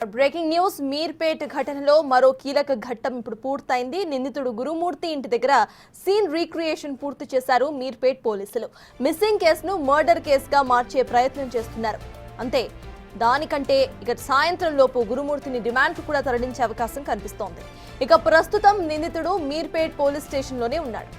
Breaking news Meerpet ఘటనలో మరో కీలక ఘట్టం ఇప్పుడు పూర్తయింది. నిందితుడు గురుమూర్తి ఇంటి దగ్గర సీన్ రీక్రియేషన్ పూర్తి చేశారు మీర్పేట్ పోలీసులు. మిస్సింగ్ కేసును మర్డర్ కేసుగా మార్చే ప్రయత్నం చేస్తున్నారు. అంతే దానికంటే ఇక సాయంత్రం లోపు గురుమూర్తిని రిమాండ్కు కూడా తరలించే అవకాశం కనిపిస్తోంది. ఇక ప్రస్తుతం నిందితుడు మీర్పేట్ పోలీస్ స్టేషన్లోనే ఉన్నాడు.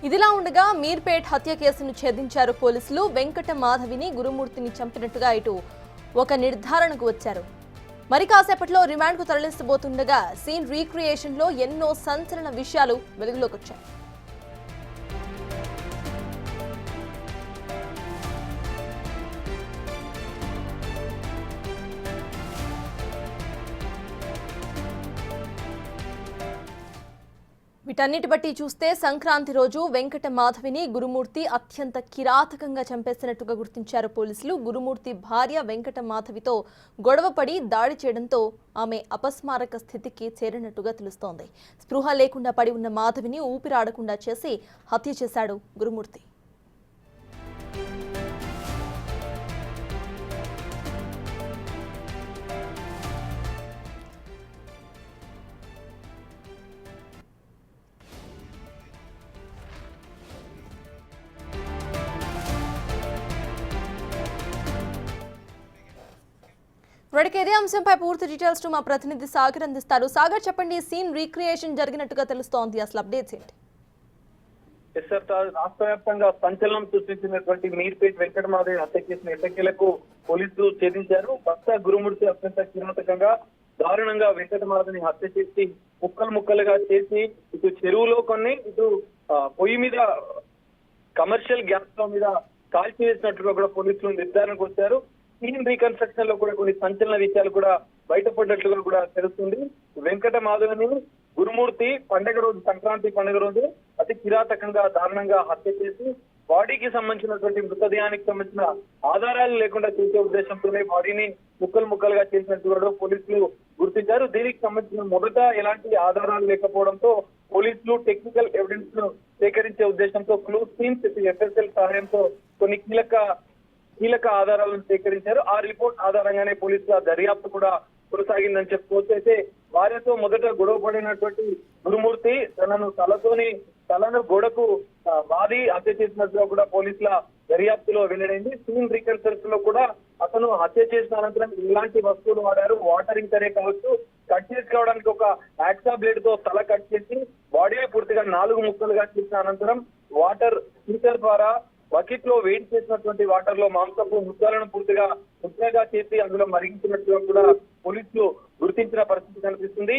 ఇదిలా ఉండగా మీర్పేట్ హత్య కేసును ఛేదించారు పోలీసులు. వెంకట మాధవిని గురుమూర్తిని చంపినట్టుగా ఇటు ఒక నిర్ధారణకు వచ్చారు. మరి కాసేపట్లో రిమాండ్కు తరలించబోతుండగా సీన్ రీక్రియేషన్ లో ఎన్నో సంచలన విషయాలు వెలుగులోకి వచ్చాయి. వీటన్నిటి బట్టి చూస్తే సంక్రాంతి రోజు వెంకట మాధవిని గురుమూర్తి అత్యంత కిరాతకంగా చంపేసినట్టుగా గుర్తించారు పోలీసులు. గురుమూర్తి భార్య వెంకట మాధవితో గొడవపడి దాడి చేయడంతో ఆమె అపస్మారక స్థితికి చేరినట్టుగా తెలుస్తోంది. స్పృహ లేకుండా పడి ఉన్న మాధవిని ఊపిరాడకుండా చేసి హత్య చేశాడు గురుమూర్తి. ఇదే అంశంపై పూర్తి డీటెయిల్స్ మా ప్రతినిధి సాగర్ అందిస్తారు. సాగర్, చెప్పండి, సీన్ రీక్రియేషన్ జరిగినట్టుగా తెలుస్తోంది, అసలు అప్డేట్స్ ఏంటి? రాష్ట్ర వ్యాప్తంగా సంచలనం సృష్టించినటువంటి మీర్పేట్ వెంకటమాధవి హత్య కేసును ఎట్టకేలకు పోలీసులు ఛేదించారు. భక్త గురుమూర్తి అత్యంత కిరాతకంగా దారుణంగా వెంకటమాధవిని హత్య చేసి ముక్కలుగా చేసి ఇటు చెరువులో కొన్ని ఇటు పొయ్యి మీద కమర్షియల్ గ్యాస్ స్టవ్ మీద కాల్చివేసినట్టుగా కూడా పోలీసులు నిర్ధారణకు వచ్చారు. సీన్ రీకన్స్ట్రక్షన్ లో కూడా కొన్ని సంచలన విషయాలు కూడా బయటపడ్డట్లుగా కూడా తెలుస్తుంది. వెంకట మాధవిని గురుమూర్తి పండుగ రోజు, సంక్రాంతి పండుగ రోజు అతి కిరాతకంగా దారుణంగా హత్య చేసి బాడీకి సంబంధించినటువంటి మృతదేహానికి సంబంధించిన ఆధారాలు లేకుండా చేసే ఉద్దేశంతోనే బాడీని ముక్కలుగా చేసినట్టు కూడా పోలీసులు గుర్తించారు. దీనికి సంబంధించిన మొదట ఎలాంటి ఆధారాలు లేకపోవడంతో పోలీసులు టెక్నికల్ ఎవిడెన్స్ ను సేకరించే ఉద్దేశంతో క్లూ టీమ్స్ ఎఫ్ఎస్ఎల్ సహాయంతో కొన్ని కీలక ఆధారాలను సేకరించారు. ఆ రిపోర్ట్ ఆధారంగానే పోలీసుల దర్యాప్తు కూడా కొనసాగిందని చెప్పుకోవచ్చు. అయితే భార్యతో మొదట గొడవ పడినటువంటి గురుమూర్తి తలను గోడకు బాధి హత్య చేసినట్టుగా కూడా పోలీసుల దర్యాప్తులో వెల్లడైంది. సీన్ రీకన్స్ట్రక్షన్ లో కూడా అతను హత్య చేసిన అనంతరం ఇలాంటి వస్తువులు వాడారు. వాటరింగ్ సరే కావచ్చు, కట్ చేసుకోవడానికి ఒక యాక్సా బ్లేడ్ తో తల కట్ చేసి బాడీ పూర్తిగా 4 ముక్కలుగా చేసిన అనంతరం వాటర్ హీటర్ ద్వారా బకెట్ లో వెయిట్ చేసినటువంటి వాటర్ లో మాంసపు ముద్దలను ముద్దగా చేసి అందులో మరిగించినట్టుగా కూడా పోలీసులు గుర్తించిన పరిస్థితి కనిపిస్తుంది.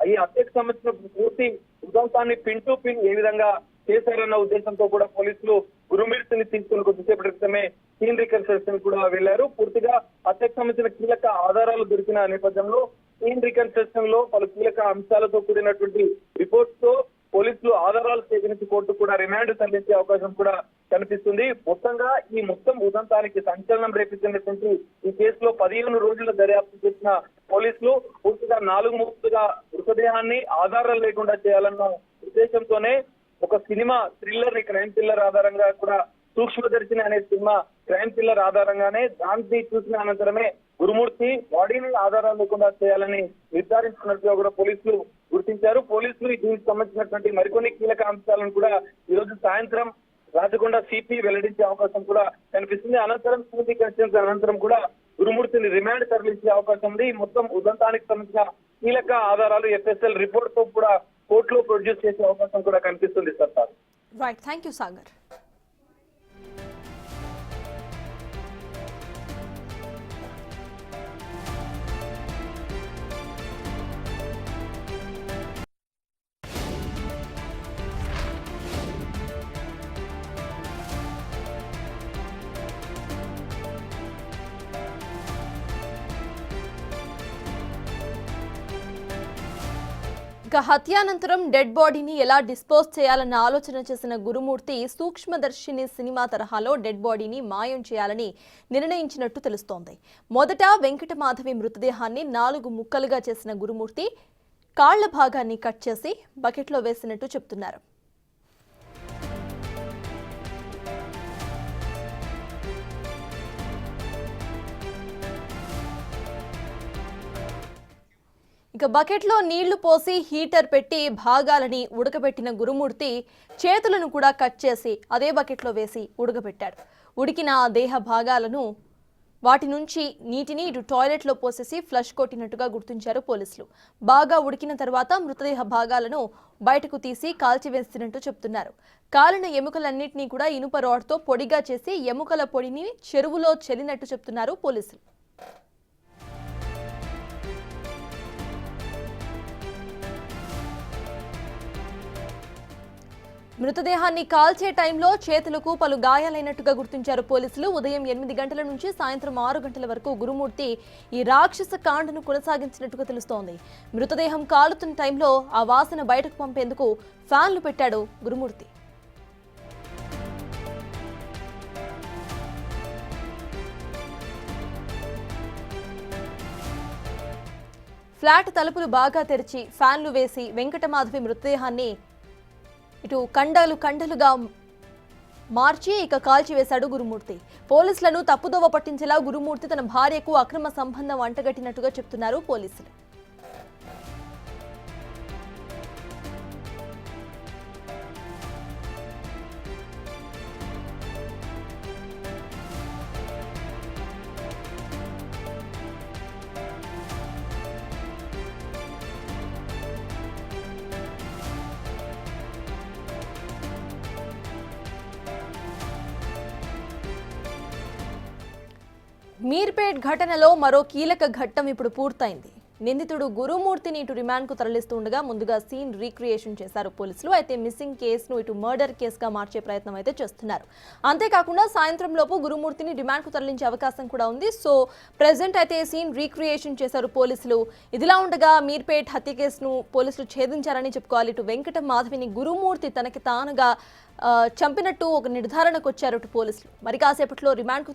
ఈ హత్యకు సంబంధించిన పూర్తి ఉదంతాన్ని పిన్ టు పిన్ ఏ విధంగా చేశారన్న ఉద్దేశంతో కూడా పోలీసులు గురుమూర్తిని తీసుకుని కొద్దిసేపటి క్రితమే సీన్ రికన్స్ట్రక్షన్ కూడా వెళ్లారు. పూర్తిగా హత్యకు సంబంధించిన కీలక ఆధారాలు దొరికిన నేపథ్యంలో సీన్ రికన్స్ట్రక్షన్ లో పలు కీలక అంశాలతో కూడినటువంటి రిపోర్ట్స్ తో పోలీసులు ఆధారాలు సేకరించి కోర్టు కూడా రిమాండ్ తరలించే అవకాశం కూడా కనిపిస్తుంది. మొత్తంగా ఈ ఉదంతానికి సంచలనం రేపించినటువంటి ఈ కేసులో 15 రోజుల దర్యాప్తు చేసిన పోలీసులు పూర్తిగా 4 ముక్కలుగా మృతదేహాన్ని ఆధారాలు లేకుండా చేయాలన్న ఉద్దేశంతోనే ఒక సినిమా థ్రిల్లర్, క్రైమ్ థ్రిల్లర్ ఆధారంగా కూడా సూక్ష్మదర్శిని అనే సినిమా క్రైమ్ థ్రిల్లర్ ఆధారంగానే దాన్ని చూసిన అనంతరమే గురుమూర్తి బాడీని ఆధారాలు లేకుండా చేయాలని నిర్ధారించుకున్నట్టుగా కూడా పోలీసులు గుర్తించారు. పోలీసులు దీనికి సంబంధించినటువంటి మరికొన్ని కీలక అంశాలను కూడా ఈ రోజు సాయంత్రం రాచకొండ సిపి వెల్లడించే అవకాశం కూడా కనిపిస్తుంది. అనంతరం సీన్ రీకన్స్ట్రక్షన్ అనంతరం కూడా గురుమూర్తిని రిమాండ్ తరలించే అవకాశం ఉంది. మొత్తం ఉదంతానికి సంబంధించిన కీలక ఆధారాలు ఎఫ్ఎస్ఎల్ రిపోర్ట్ తో కూడా కోర్టులో ప్రొడ్యూస్ చేసే అవకాశం కూడా కనిపిస్తుంది. Sir, right, thank you Sagar. ఇక హత్యానంతరం డెడ్ బాడీని ఎలా డిస్పోజ్ చేయాలన్న ఆలోచన చేసిన గురుమూర్తి సూక్ష్మదర్శిని సినిమా తరహాలో డెడ్ బాడీని మాయం చేయాలని నిర్ణయించినట్టు తెలుస్తోంది. మొదట వెంకట మాధవి మృతదేహాన్ని 4 ముక్కలుగా చేసిన గురుమూర్తి కాళ్ల భాగాన్ని కట్ చేసి బకెట్లో వేసినట్టు చెప్తున్నారు. ఇక బకెట్లో నీళ్లు పోసి హీటర్ పెట్టి భాగాలని ఉడకబెట్టిన గురుమూర్తి చేతులను కూడా కట్ చేసి అదే బకెట్లో వేసి ఉడకబెట్టాడు. ఉడికిన ఆ దేహ భాగాలను వాటి నుంచి నీటిని ఇటు టాయిలెట్లో పోసేసి ఫ్లష్ కొట్టినట్టుగా గుర్తించారు పోలీసులు. బాగా ఉడికిన తర్వాత మృతదేహ భాగాలను బయటకు తీసి కాల్చివేసినట్టు చెప్తున్నారు. కాలిన ఎముకలన్నింటినీ కూడా ఇనుప రాడ్తో పొడిగా చేసి ఎముకల పొడిని చెరువులో చెల్లినట్టు చెప్తున్నారు పోలీసులు. మృతదేహాన్ని కాల్చే టైంలో చేతులకు పలు గాయాలైనట్టుగా గుర్తించారు పోలీసులు. ఉదయం 8 గంటల నుంచి సాయంత్రం 6 గంటల వరకు గురుమూర్తి ఈ రాక్షస కాండను కొనసాగించినట్టుగా తెలుస్తోంది. మృతదేహం కాలుతున్న టైంలో ఆ వాసన బయటకు పంపేందుకు ఫ్యాన్లు పెట్టాడు గురుమూర్తి. ఫ్లాట్ తలుపులు బాగా తెరిచి ఫ్యాన్లు వేసి వెంకటమాధవి మృతదేహాన్ని ఇటు కండలుగా మార్చి ఇక కాల్చివేశాడు గురుమూర్తి. పోలీసులను తప్పుదోవ పట్టించేలా గురుమూర్తి తన భార్యకు అక్రమ సంబంధం అంటగట్టినట్టుగా చెప్తున్నారు పోలీసులు. మీర్పేట్ ఘటనలో మరో కీలక ఘట్టం ఇప్పుడు పూర్తయింది. నిందితుడు గురుమూర్తిని ఇటు రిమాండ్కు తరలిస్తుండగా ముందుగా సీన్ రీక్రియేషన్ చేశారు పోలీసులు. అయితే మిస్సింగ్ కేసును ఇటు మర్డర్ కేసుగా మార్చే ప్రయత్నం అయితే చేస్తున్నారు. అంతేకాకుండా సాయంత్రం లోపు గురుమూర్తిని రిమాండ్కు తరలించే అవకాశం కూడా ఉంది. సో ప్రెజెంట్ అయితే సీన్ రీక్రియేషన్ చేశారు పోలీసులు. ఇదిలా ఉండగా మీర్పేట్ హత్య కేసును పోలీసులు ఛేదించారని చెప్పుకోవాలి. ఇటు వెంకట మాధవిని గురుమూర్తి తనకి తానుగా చంపినట్టు ఒక నిర్ధారణకు వచ్చారు ఇటు పోలీసులు. మరి కాసేపట్లో రిమాండ్కు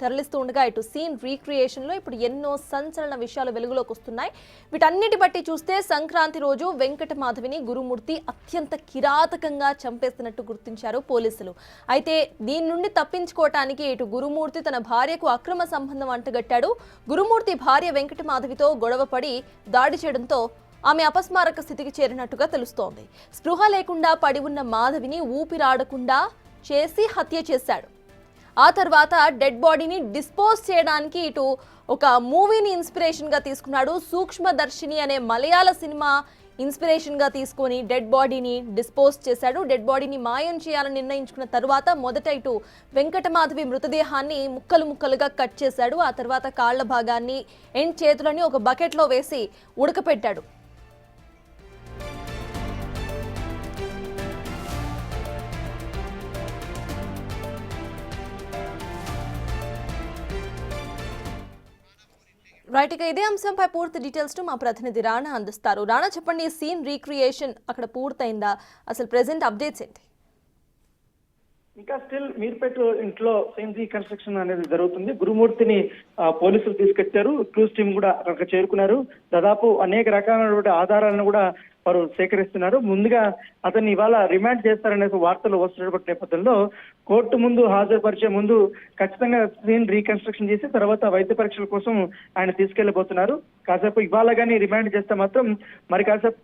తరలిస్తూ ఉండగా ఇటు సీన్ రీక్రియేషన్లో ఇప్పుడు ఎన్నో సంచలన విషయాలు వెలుగులోకి వస్తున్నాయి. వీటన్నిటి బట్టి చూస్తే సంక్రాంతి రోజు వెంకట మాధవిని గురుమూర్తి అత్యంత కిరాతకంగా చంపేస్తున్నట్టు గుర్తించారు పోలీసులు. అయితే దీని నుండి తప్పించుకోవటానికి ఇటు గురుమూర్తి తన భార్యకు అక్రమ సంబంధం అంటగట్టాడు. గురుమూర్తి భార్య వెంకట మాధవితో గొడవపడి దాడి చేయడంతో ఆమె అపస్మారక స్థితికి చేరినట్టుగా తెలుస్తోంది. స్పృహ లేకుండా పడి ఉన్న మాధవిని ఊపిరాడకుండా చేసి హత్య చేశాడు. ఆ తర్వాత డెడ్ బాడీని డిస్పోజ్ చేయడానికి ఇటు ఒక మూవీని ఇన్స్పిరేషన్గా తీసుకున్నాడు. సూక్ష్మదర్శిని అనే మలయాళ సినిమా ఇన్స్పిరేషన్గా తీసుకొని డెడ్ బాడీని డిస్పోజ్ చేశాడు. డెడ్ బాడీని మాయం చేయాలని నిర్ణయించుకున్న తర్వాత మొదట ఇటు వెంకటమాధవి మృతదేహాన్ని ముక్కలుగా కట్ చేశాడు. ఆ తర్వాత కాళ్ల భాగాన్ని ఎండ్ చేతులని ఒక బకెట్లో వేసి ఉడకపెట్టాడు. రైట్, ఇక ఇదే అంశంపై పూర్తి డీటెయిల్స్ మా ప్రతినిధి రాణా అందిస్తారు. రాణా, చెప్పండి, సీన్ రీక్రియేషన్ అక్కడ పూర్తయిందా? అసలు ప్రెసెంట్ అప్డేట్స్ ఏంటి? ఇంకా స్టిల్ మీర్పేట్ ఇంట్లో సీన్ రీకన్స్ట్రక్షన్ అనేది జరుగుతుంది. గురుమూర్తిని పోలీసులు తీసుకొచ్చారు. క్లూస్ టీం కూడా అక్కడ చేరుకున్నారు. దాదాపు అనేక రకాలైనటువంటి ఆధారాలను కూడా వారు సేకరిస్తున్నారు. ముందుగా అతన్ని ఇవాళ రిమాండ్ చేస్తారనే వార్తలు వస్తున్నటువంటి నేపథ్యంలో కోర్టు ముందు హాజరుపరిచే ముందు ఖచ్చితంగా సీన్ రీకన్స్ట్రక్షన్ చేసి తర్వాత వైద్య పరీక్షల కోసం ఆయన తీసుకెళ్లబోతున్నారు. కాసేపు ఇవాళ కానీ రిమాండ్ చేస్తే మాత్రం మరి కాసేపు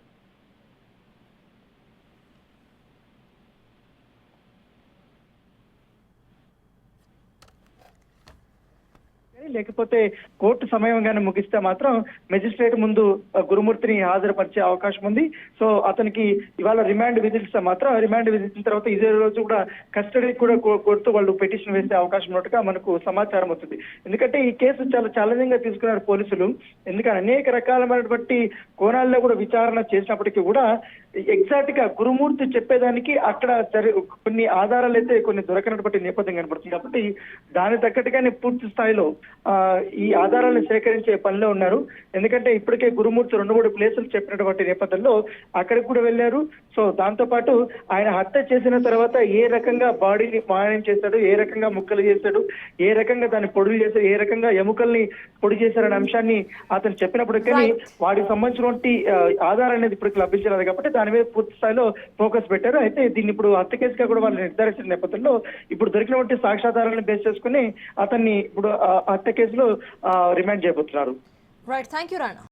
లేకపోతే కోర్టు సమయంగానే ముగిస్తే మాత్రం మెజిస్ట్రేట్ ముందు గురుమూర్తిని హాజరుపరిచే అవకాశం ఉంది. సో అతనికి ఇవాళ రిమాండ్ విధిస్తే మాత్రం రిమాండ్ విధించిన తర్వాత ఇదే రోజు కూడా కస్టడీ కూడా కోర్టు వాళ్ళు పిటిషన్ వేసే అవకాశం ఉన్నట్టుగా మనకు సమాచారం వస్తుంది. ఎందుకంటే ఈ కేసు చాలా ఛాలెంజింగ్ గా తీసుకున్నారు పోలీసులు. ఎందుకంటే అనేక రకాలైనటువంటి కోణాల్లో కూడా విచారణ చేసినప్పటికీ కూడా ఎగ్జాక్ట్ గా గురుమూర్తి చెప్పేదానికి అక్కడ కొన్ని ఆధారాలు అయితే కొన్ని దొరకనటువంటి నేపథ్యం కనబడుతుంది. కాబట్టి దాని తగ్గట్టుగానే పూర్తి స్థాయిలో ఈ ఆధారాలను సేకరించే పనిలో ఉన్నారు. ఎందుకంటే ఇప్పటికే గురుమూర్తి 2-3 ప్లేసులు చెప్పినటువంటి నేపథ్యంలో అక్కడికి కూడా వెళ్ళారు. సో దాంతో పాటు ఆయన హత్య చేసిన తర్వాత ఏ రకంగా బాడీని మాయం చేశాడు, ఏ రకంగా ముక్కలు చేశాడు, ఏ రకంగా దాన్ని పొడులు చేశాడు, ఏ రకంగా ఎముకల్ని పొడి చేశారనే అంశాన్ని అతను చెప్పినప్పటికీ వాటికి సంబంధించినటువంటి ఆధారం అనేది ఇప్పటికి లభించలేదు కాబట్టి దాని మీద పూర్తి స్థాయిలో ఫోకస్ పెట్టారు. అయితే దీన్ని ఇప్పుడు హత్య కేసుగా కూడా వాళ్ళు నిర్ధారించిన నేపథ్యంలో ఇప్పుడు దొరికినటువంటి సాక్ష్యాధారాలను బేస్ చేసుకుని అతన్ని ఇప్పుడు హత్య కేసులో రిమాండ్ చేయబోతున్నారు. Right, thank you Rana.